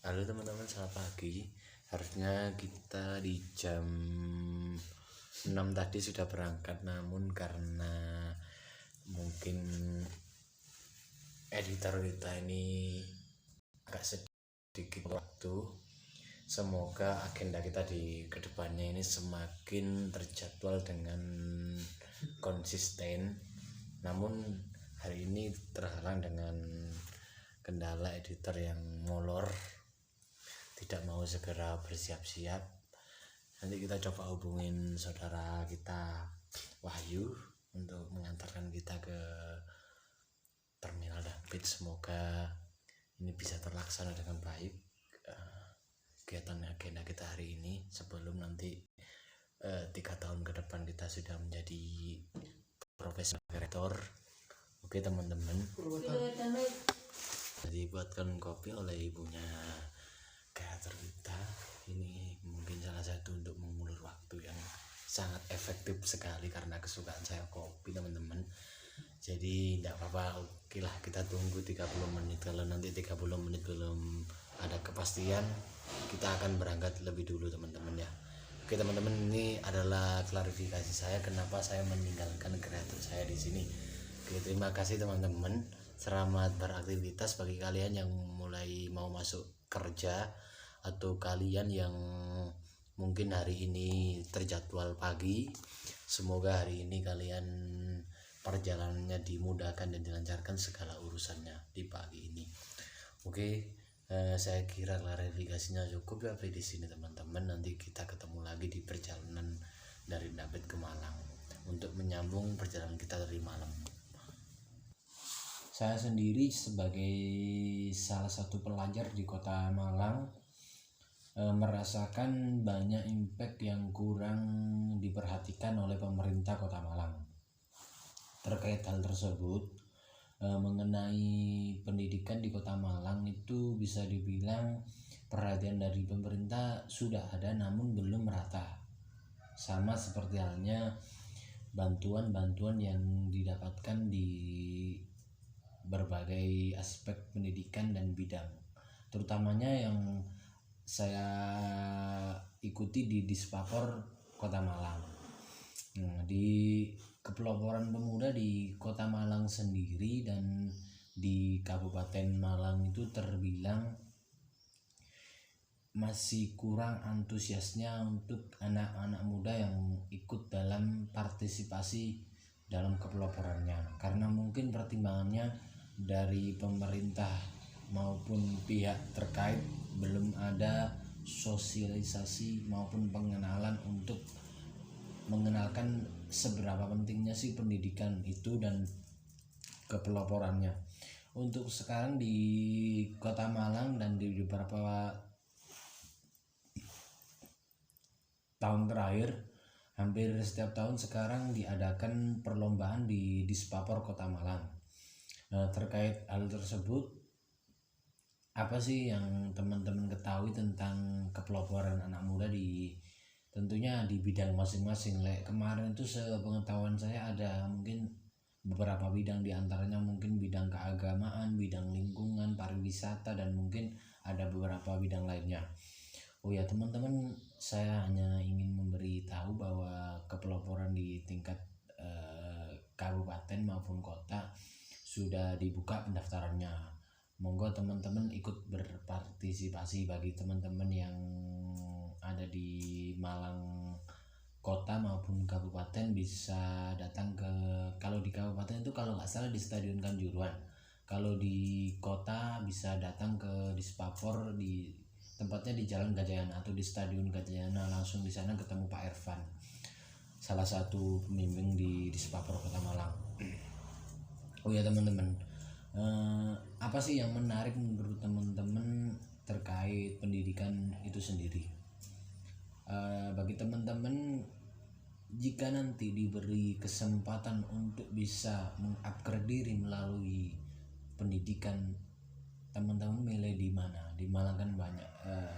Halo teman-teman, selamat pagi. Harusnya kita di jam 6 tadi sudah berangkat, namun karena mungkin editor kita ini agak sedikit waktu, semoga agenda kita di kedepannya ini semakin terjadwal dengan konsisten. Namun hari ini terhalang dengan kendala editor yang molor, tidak mau segera bersiap-siap. Nanti kita coba hubungin saudara kita Wahyu untuk mengantarkan kita ke terminal Dampit. Semoga ini bisa terlaksana dengan baik kegiatan agenda kita hari ini, sebelum nanti 3 tahun ke depan kita sudah menjadi profesional kreator. Oke teman-teman, dibuatkan kopi oleh ibunya kreator kita. Ini mungkin salah satu untuk mengulur waktu yang sangat efektif sekali karena kesukaan saya kopi teman-teman. Jadi tidak apa-apa, oke lah, kita tunggu 30 menit. Kalau nanti 30 menit belum ada kepastian, kita akan berangkat lebih dulu teman-teman ya. Oke teman-teman, ini adalah klarifikasi saya kenapa saya meninggalkan kreator saya di sini. Oke, terima kasih teman-teman. Selamat beraktivitas bagi kalian yang mulai mau masuk kerja, atau kalian yang mungkin hari ini terjadwal pagi. Semoga hari ini kalian perjalanannya dimudahkan dan dilancarkan segala urusannya di pagi ini. Oke, saya kira klarifikasinya cukup ya di sini teman-teman. Nanti kita ketemu lagi di perjalanan dari Dampit ke Malang untuk menyambung perjalanan kita dari malam. Saya sendiri sebagai salah satu pelajar di Kota Malang merasakan banyak impact yang kurang diperhatikan oleh pemerintah Kota Malang. Terkait hal tersebut, mengenai pendidikan di Kota Malang itu bisa dibilang perhatian dari pemerintah sudah ada namun belum merata. Sama seperti halnya bantuan-bantuan yang didapatkan di berbagai aspek pendidikan dan bidang, terutamanya yang saya ikuti di Dispapor Kota Malang. Di kepeloporan pemuda di Kota Malang sendiri dan di Kabupaten Malang itu terbilang masih kurang antusiasnya untuk anak-anak muda yang ikut dalam partisipasi dalam kepeloporannya, karena mungkin pertimbangannya dari pemerintah maupun pihak terkait belum ada sosialisasi maupun pengenalan untuk mengenalkan seberapa pentingnya sih pendidikan itu dan kepeloporannya. Untuk sekarang di Kota Malang dan di beberapa tahun terakhir, hampir setiap tahun sekarang diadakan perlombaan di Dispapor Kota Malang. Terkait hal tersebut, apa sih yang teman-teman ketahui tentang kepeloporan anak muda tentunya di bidang masing-masing. Kemarin itu sepengetahuan saya ada mungkin beberapa bidang, diantaranya mungkin bidang keagamaan, bidang lingkungan, pariwisata, dan mungkin ada beberapa bidang lainnya. Oh ya teman-teman, saya hanya ingin memberitahu bahwa kepeloporan di tingkat kabupaten maupun kota sudah dibuka pendaftarannya. Monggo teman-teman ikut berpartisipasi. Bagi teman-teman yang ada di Malang kota maupun kabupaten bisa datang ke, kalau di kabupaten itu kalau nggak salah di Stadion Kanjuruhan, kalau di kota bisa datang ke Dispapor, di tempatnya di Jalan Gajayana atau di Stadion Gajayana. Langsung di sana ketemu Pak Ervan, salah satu pembimbing di Dispapor Kota Malang. Oh ya teman-teman, apa sih yang menarik menurut teman-teman terkait pendidikan itu sendiri? Bagi teman-teman, jika nanti diberi kesempatan untuk bisa mengupgrade diri melalui pendidikan, teman-teman milih di mana? Di Malang kan banyak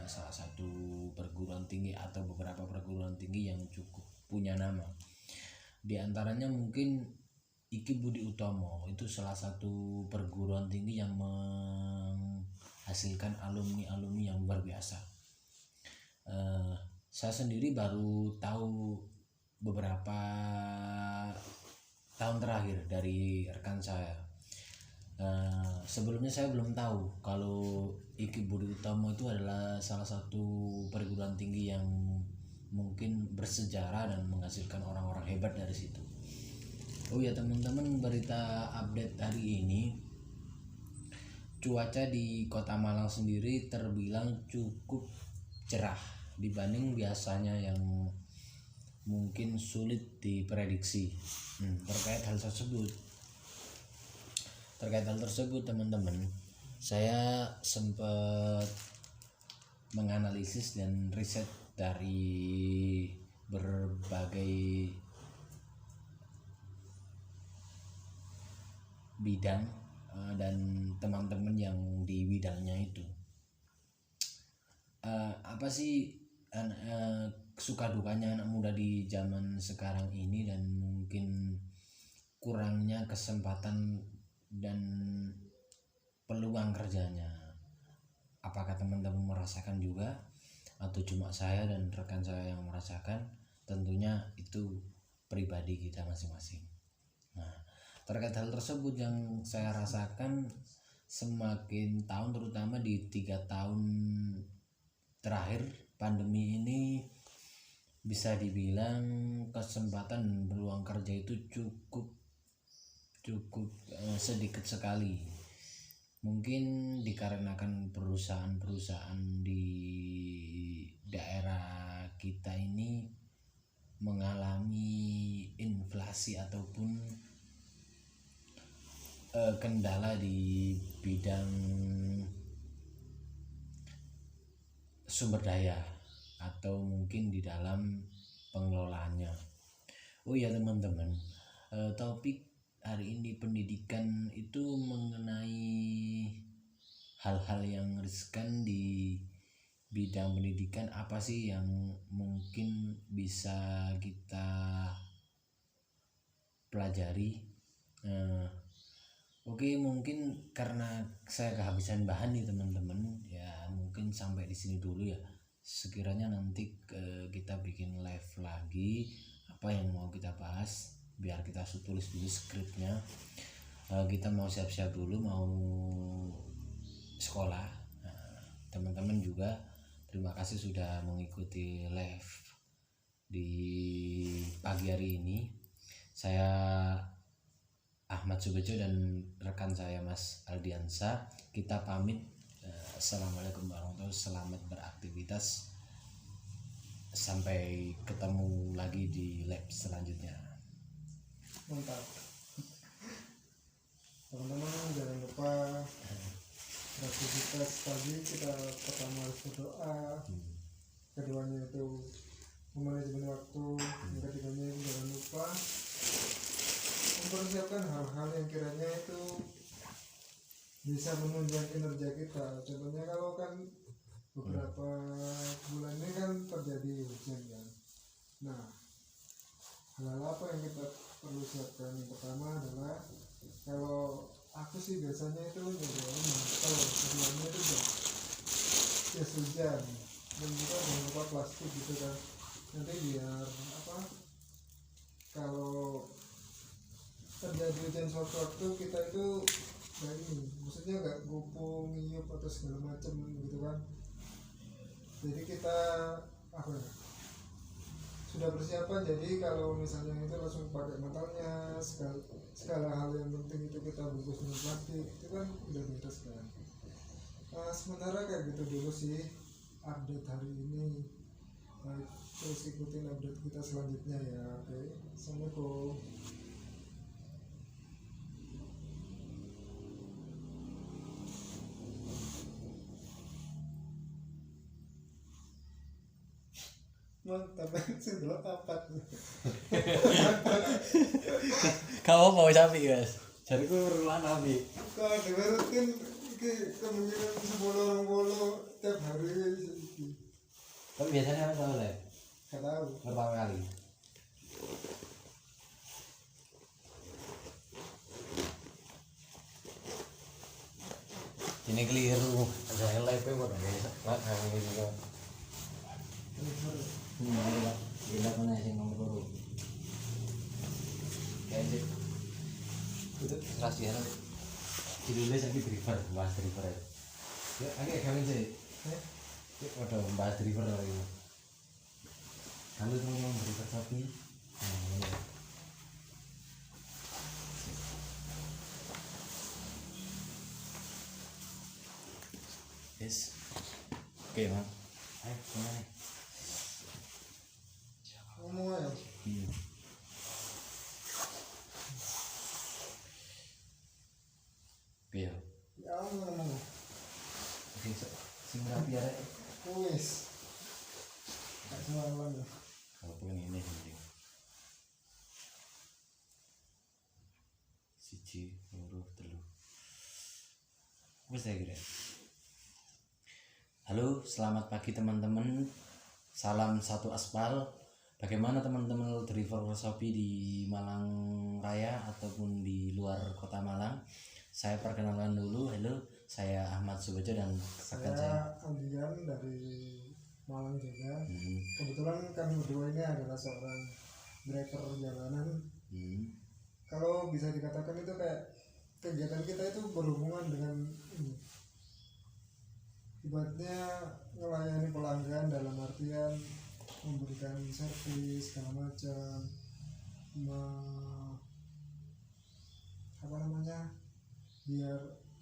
salah satu perguruan tinggi atau beberapa perguruan tinggi yang cukup punya nama. Di antaranya mungkin Iki Budi Utomo, itu salah satu perguruan tinggi yang menghasilkan alumni-alumni yang luar biasa. Saya sendiri baru tahu beberapa tahun terakhir dari rekan saya. Sebelumnya saya belum tahu kalau IKIP Budi Utomo itu adalah salah satu perguruan tinggi yang mungkin bersejarah dan menghasilkan orang-orang hebat dari situ. Oh ya teman-teman, berita update hari ini, cuaca di Kota Malang sendiri terbilang cukup cerah dibanding biasanya yang mungkin sulit diprediksi. Terkait hal tersebut teman-teman, saya sempat menganalisis dan riset dari berbagai bidang dan teman-teman yang di bidangnya itu. Apa sih suka dukanya anak muda di zaman sekarang ini, dan mungkin kurangnya kesempatan dan peluang kerjanya? Apakah teman-teman merasakan juga atau cuma saya dan rekan saya yang merasakan? Tentunya itu pribadi kita masing-masing. Nah, terkait hal tersebut yang saya rasakan semakin tahun, terutama di 3 tahun terakhir pandemi ini, bisa dibilang kesempatan dan peluang kerja itu cukup sedikit sekali. Mungkin dikarenakan perusahaan-perusahaan di daerah kita ini mengalami inflasi ataupun kendala di bidang sumber daya atau mungkin di dalam pengelolaannya. Oh ya teman-teman, topik hari ini pendidikan itu mengenai hal-hal yang riskan di bidang pendidikan. Apa sih yang mungkin bisa kita pelajari? Oke, mungkin karena saya kehabisan bahan nih teman-teman, ya mungkin sampai di sini dulu ya. Sekiranya nanti kita bikin live lagi apa yang mau kita bahas, biar kita tulis dulu skripnya. Kita mau siap-siap dulu, mau sekolah. Teman-teman juga terima kasih sudah mengikuti live di pagi hari ini. Saya Ahmad Subejo dan rekan saya Mas Aldiansa, kita pamit. Assalamualaikum warahmatullahi wabarakatuh. Selamat beraktivitas. Sampai ketemu lagi di lab selanjutnya. Mantap. Teman-teman jangan lupa beraktivitas pagi. Kita pertama harus berdoa, keduanya itu memanajemen waktu, yang ketiganya itu jangan lupa mempersiapkan hal-hal yang kiranya itu bisa menunjang kinerja kita. Contohnya kalau kan beberapa bulan ini kan terjadi hujan kan. Nah, hal apa yang kita perlu siapkan? Yang pertama adalah, kalau aku sih biasanya itu nyediain mantel, keduanya itu jas hujan, dan juga jangan lupa plastik gitu kan. Nanti biar kalau terjadi hujan suatu waktu kita itu maksudnya nggak gupung, ngiyup atau segala macam gitu kan. Jadi kita sudah persiapan, jadi kalau misalnya itu langsung pakai mantelnya, segala hal yang penting itu kita bungkus dengan plastik, itu kan udah beres kan. Sementara kayak gitu dulu sih update hari ini. Terus ikutin update kita selanjutnya ya. Oke, assalamualaikum. Mantap, sendok apa? Kamu mau sapi guys? Jadi gue berulang nabi. Kau dengar kan kemungkinan 10 tiap hari. Tapi biasanya apa oleh? Gak tahu. Berapa kali? ini keliru saya live kok nggak kayak gitu Pak gila mana sih nomor baru kayak itu rahasia judulnya sampai driver bahas driver ya agak kalian sih waduh bahas driver lagi halo teman-teman driver sapi ya. Yes. Oke, Bang. Ayo, mulai. Ngomong aja. Oke, ya. Ya ngomong. Oke, sing rapi ya. Wis. Tak semalam ya. Kalau pengen ini penting. Siji, loro, telu. Wis ya kira. Halo, selamat pagi teman-teman. Salam satu aspal. Bagaimana teman-teman driver Shopee di Malang Raya ataupun di luar kota Malang? Saya perkenalkan dulu. Halo, saya Ahmad Subojo dan rekan Saya Aldian dari Malang juga. Kebetulan kami berdua ini adalah seorang driver jalanan. Kalau bisa dikatakan itu kayak kegiatan kita itu berhubungan dengan ini. Ibaratnya melayani pelanggan dalam artian memberikan servis segala macam, biar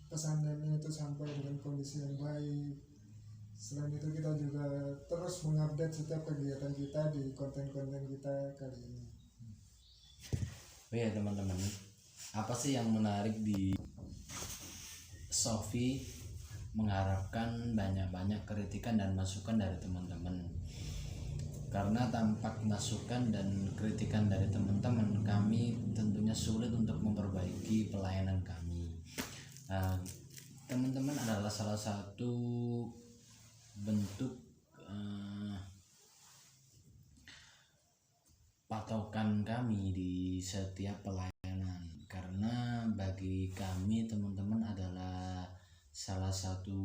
pesanannya itu sampai dengan kondisi yang baik. Selain itu kita juga terus mengupdate setiap kegiatan kita di konten-konten kita kali ini. Oh ya teman-teman, apa sih yang menarik di Shopee? Mengharapkan banyak-banyak kritikan dan masukan dari teman-teman, karena tanpa masukan dan kritikan dari teman-teman kami tentunya sulit untuk memperbaiki pelayanan kami. Teman-teman adalah salah satu bentuk patokan kami di setiap pelayanan, karena bagi kami teman-teman adalah salah satu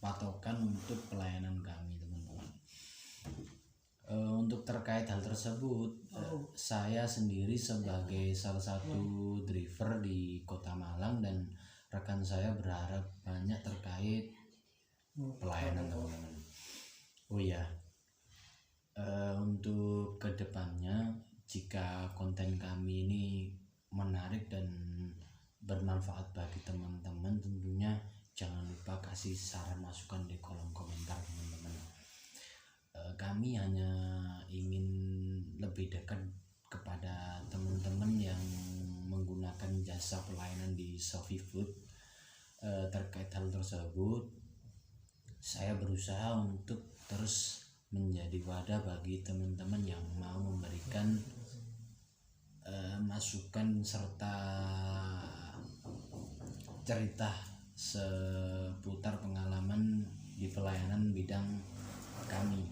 patokan untuk pelayanan kami teman-teman. Untuk terkait hal tersebut, saya sendiri sebagai salah satu driver di Kota Malang dan rekan saya berharap banyak terkait pelayanan teman-teman. Oh ya, untuk kedepannya jika konten kami ini menarik dan bermanfaat bagi teman-teman, tentunya jangan lupa kasih saran masukan di kolom komentar teman-teman. Kami hanya ingin lebih dekat kepada teman-teman yang menggunakan jasa pelayanan di Shopee Food. Terkait hal tersebut, saya berusaha untuk terus menjadi wadah bagi teman-teman yang mau memberikan masukan serta cerita seputar pengalaman di pelayanan bidang kami.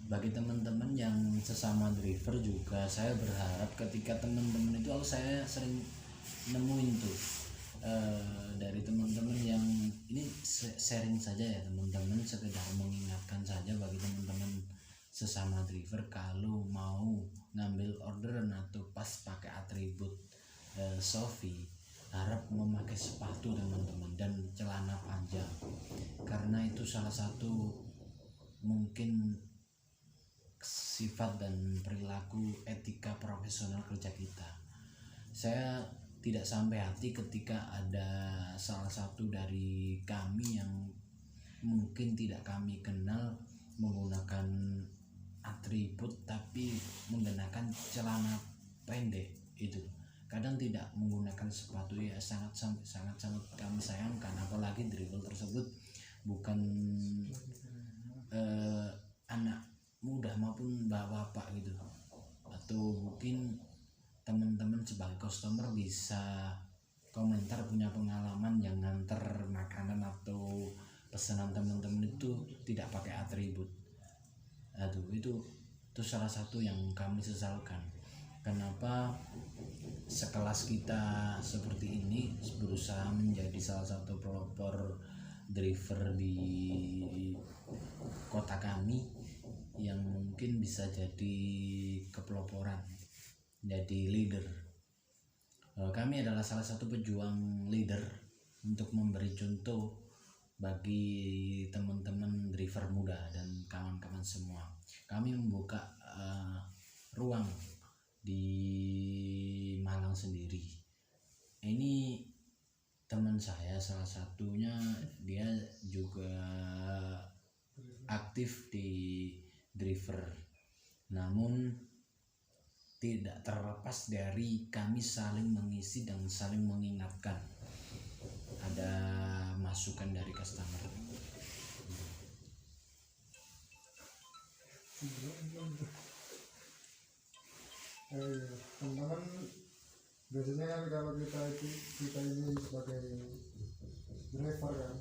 Bagi teman-teman yang sesama driver juga, saya berharap ketika teman-teman itu, saya sering nemuin tuh dari teman-teman yang ini sharing saja ya teman-teman, sekedar mengingatkan saja bagi teman-teman sesama driver, kalau mau ngambil orderan atau pas pakai atribut Shopee, harap memakai sepatu teman-teman dan celana panjang, karena itu salah satu mungkin sifat dan perilaku etika profesional kerja kita. Saya tidak sampai hati ketika ada salah satu dari kami yang mungkin tidak kami kenal menggunakan atribut tapi menggunakan celana pendek itu, kadang tidak menggunakan sepatu. Ya sangat kami sayangkan, apalagi driver tersebut bukan anak muda maupun bapak gitu, atau mungkin teman-teman sebagai customer bisa komentar punya pengalaman yang nganter makanan atau pesanan teman-teman itu tidak pakai atribut. Aduh, itu salah satu yang kami sesalkan. Kenapa sekelas kita seperti ini berusaha menjadi salah satu pelopor driver di kota kami yang mungkin bisa jadi kepeloporan, jadi leader. Kami adalah salah satu pejuang leader untuk memberi contoh bagi teman-teman driver muda dan kawan-kawan semua. Kami membuka ruang di Malang sendiri. Ini teman saya salah satunya, dia juga aktif di driver, namun tidak terlepas dari kami saling mengisi dan saling mengingatkan. Ada masukan dari customer. Teman-teman, biasanya kan kalau kita ini sebagai driver kan,